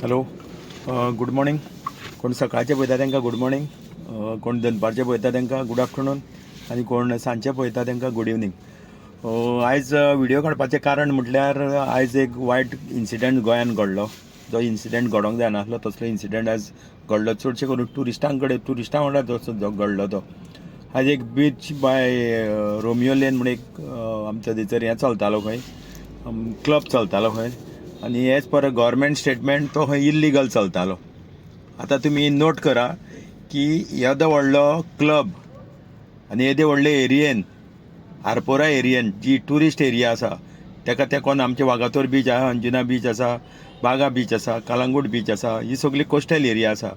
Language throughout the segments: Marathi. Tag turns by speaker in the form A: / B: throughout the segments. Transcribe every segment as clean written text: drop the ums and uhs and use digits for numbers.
A: Hello, good morning. कोण सकाळचे पळयता तांकां गुड मॉर्निंग, कोण दनपारचे पळयता तांकां गुड आफ्टरनून आनी कोण सांजचे पळयता तांकां गुड इवनिंग. आयज व्हिडिओ काडपाचें कारण म्हटल्यार आयज एक वायट इन्सिडंट गोंयांत घडलो. जो इन्सिडंट घडोंक जायनासलो तसलो इन्सिडंट आयज घडलो. चडशे करून ट्युरिस्टां वांगडा तसो घडलो तो. आयज एक बीच बाय रोमियो लेन म्हणून एक आमच्या थंयसर हें चलतालो खंय, क्लब चलतालो खंय, आनी एज पर गव्हर्मेंट स्टेटमेंट तो खंय इल्लिगल चलतालो. आतां तुमी नोट करा की येदो व्हडलो क्लब आनी येदे व्हडले एरियेन, आरपोरा एरियेन जी ट्युरिस्ट एरिया आसा तेका तेकोन आमचे वागातोर बीच आसा, अंजुना बीच आसा, बागा बीच आसा, कालांगूट बीच आसा, ही सगळी कोस्टल एरिया आसा.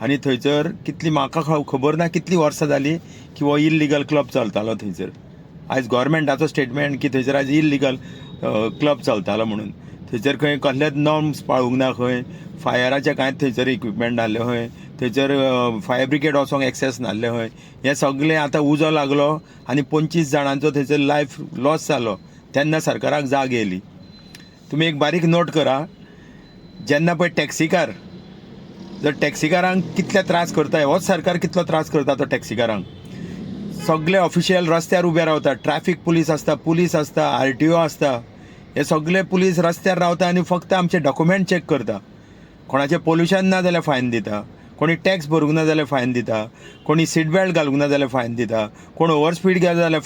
A: आनी थंयसर कितली म्हाका खबर ना कितली वर्सां जाली की हो इल्लिगल क्लब चलतालो थंयसर. आयज गव्हर्मेंटाचो स्टेटमेंट की थंयसर आयज इल्लिगल क्लब चलतालो म्हणून. थंयसर खंय कसलेच नॉर्म्स पाळूंक ना, खंय फायराचे कांयच थंयसर इक्विपमेंट नासले, खंय थंयसर फायर ब्रिगेड वचोंक एक्सेस नासले, खंय हें सगळें आतां उजो लागलो आनी 25 जाणांचो थंयसर लायफ लॉस जालो. तेन्ना सरकाराक जाग येयली. तुमी एक बारीक नोट करा, जेन्ना पळय टॅक्सीकार, जर टॅक्सीकारांक कितले त्रास करता, होच सरकार कितलो त्रास करता तो टॅक्सीकारांक. सगळे ऑफिशियल रस्त्यार उबे रावतात, ट्रॅफिक पुलीस आसता, RTO आसता, हे सगळे पुलीस रस्त्यार रावता आनी फक्त आमचे डॉक्युमेंट चॅक करता. कोणाचें पोल्युशन ना जाल्यार फायन दिता, कोणी टॅक्स भरूंक ना जाल्यार फायन दिता, कोणी सीट बेल्ट घालूंक ना जाल्यार फायन दिता, कोण ओवर स्पीड गेलो जाल्यार